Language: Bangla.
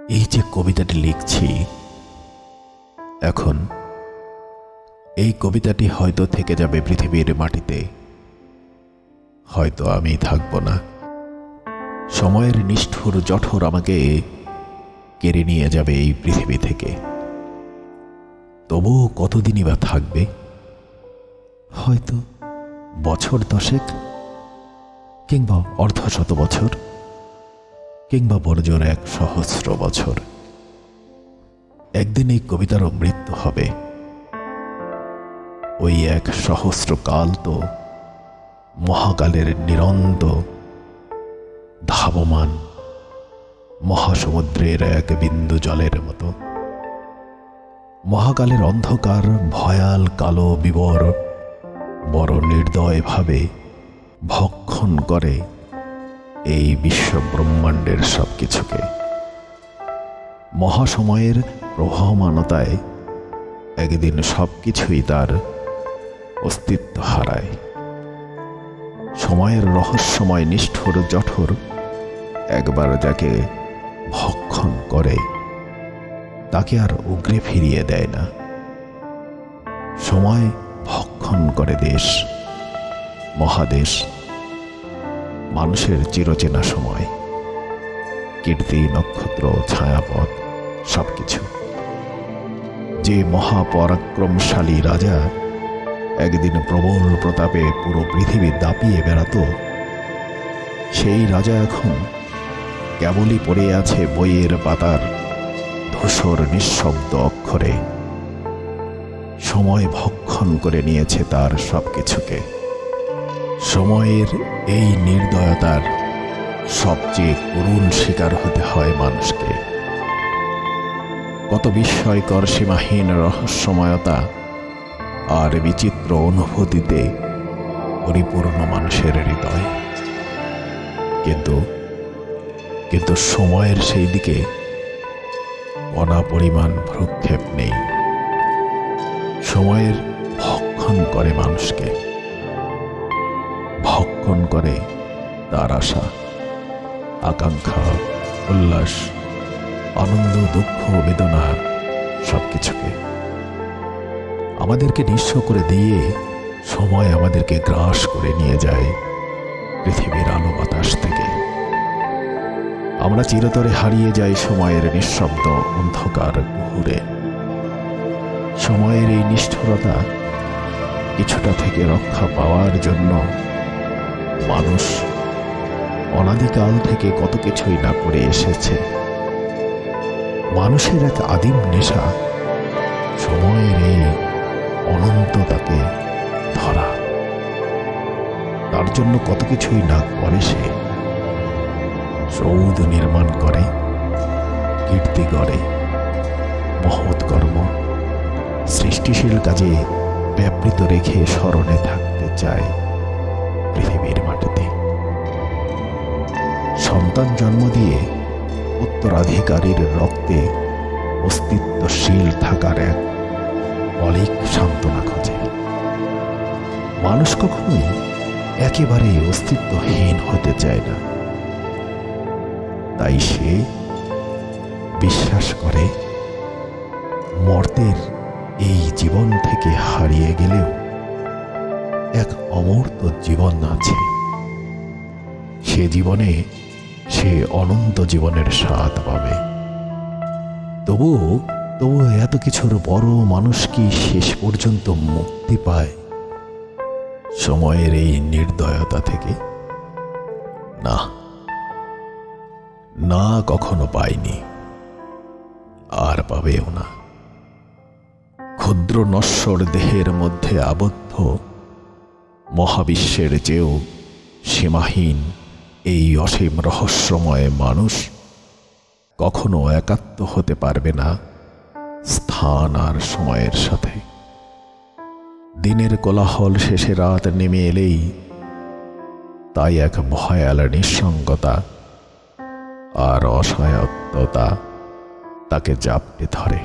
এই যে কবিতাটি লিখছি এখন, এই কবিতাটি হয়তো থেকে যাবে পৃথিবীর মাটিতে, হয়তো আমি থাকব না। সময়ের নিষ্ঠুর জঠর আমাকে কেড়ে নিয়ে যাবে এই পৃথিবী থেকে। তবুও কতদিনই বা থাকবে? হয়তো বছর 10 কিংবা অর্ধশত বছর, কিংবা বড়জোর 1,000 বছর। একদিন এই কবিতারও মৃত্যু হবে। ওই 1,000 কাল তো মহাকালের নিরন্ত ধাবমান মহাসমুদ্রের এক বিন্দু জলের মতো। মহাকালের অন্ধকার ভয়াল কালো বিবর বড় নির্দয়ভাবে ভক্ষণ করে এই বিশ্ব ব্রহ্মাণ্ডের সবকিছুকে। মহাসময়ের প্রবাহমানতায় একদিন সবকিছুই তার অস্তিত্ব হারায়। সময়ের রহস্যময় নিষ্ঠুর জঠর একবার যাকে ভক্ষণ করে তাকে আর উগরে ফিরিয়ে দেয় না। সময় ভক্ষণ করে দেশ, মহাদেশ, মানুষের চিরচেনা সময়, কীর্তি, নক্ষত্র, ছায়াপথ, সবকিছু। যে মহাপরাক্রমশালী রাজা একদিন প্রবল প্রতাপে পুরো পৃথিবী দাপিয়ে বেড়াত, সেই রাজা এখন কেবলই পড়ে আছে বইয়ের পাতার ধূসর নিঃশব্দ অক্ষরে। সময় ভক্ষণ করে নিয়েছে তার সবকিছুকে। সময়ের এই নির্দয়তার সবচেয়ে করুণ শিকার হতে হয় মানুষকে। কত বিস্ময়কর সীমাহীন রহস্যময়তা আর বিচিত্র অনুভূতিতে পরিপূর্ণ মানুষের হৃদয়। কিন্তু সময়ের সেই দিকে কণা পরিমাণ ভ্রুক্ষেপ নেই। সময়ের ভক্ষণ করে মানুষকে, ভক্ষণ করে তার আশা, আকাঙ্ক্ষা, উল্লাস, আনন্দ, দুঃখ, বেদনা, সবকিছুকে। আমাদেরকে নিঃস্ব করে দিয়ে সময় আমাদেরকে গ্রাস করে নিয়ে যায় পৃথিবীর আলো বাতাস থেকে। আমরা চিরতরে হারিয়ে যাই সময়ের নিঃশব্দ অন্ধকার কুহুরে। সময়ের এই নিষ্ঠুরতা কিছুটা থেকে রক্ষা পাওয়ার জন্য মানুষ অনাদিকাল থেকে কত কিছুই না করে এসেছে। মানুষের এক আদিম নেশা সময়ের এই অনন্ততাকে ধরা। তার জন্য কত কিছুই না করে সে। সৌধ নির্মাণ করে, কীর্তি গড়ে, মহৎ কর্ম, সৃষ্টিশীল কাজে ব্যাপৃত রেখে স্মরণে থাকতে চায় পৃথিবীর মাটিতে। সন্তান জন্ম দিয়ে উত্তরাধিকারীর রক্তে অস্তিত্বশীল থাকার এক অলীক সান্ত্বনা খোঁজে। মানুষ কখনোই একেবারে অস্তিত্বহীন হতে চায় না। তাই সে বিশ্বাস করে মর্তের এই জীবন থেকে হারিয়ে গেলেও এক অমূর্ত জীবন আছে। সে জীবনে সে অনন্ত জীবনের স্বাদ পাবে। তবুও এত কিছুর বড় মানুষ কি শেষ পর্যন্ত মুক্তি পায় সময়ের এই নির্দয়তা থেকে? না, না, কখনো পায়নি, আর পাবেও না। ক্ষুদ্র নশ্বর দেহের মধ্যে আবদ্ধ মহাবিশ্বের চেয়েও সীমাহীন এই অসীম রহস্যময় মানুষ কখনো একাত্ম হতে পারবে না স্থান আর সময়ের সাথে। দিনের কোলাহল শেষে রাত নেমে এলেই তাই এক ভয়াল নিঃসঙ্গতা আর অসহায়তা তাকে জাপটে ধরে।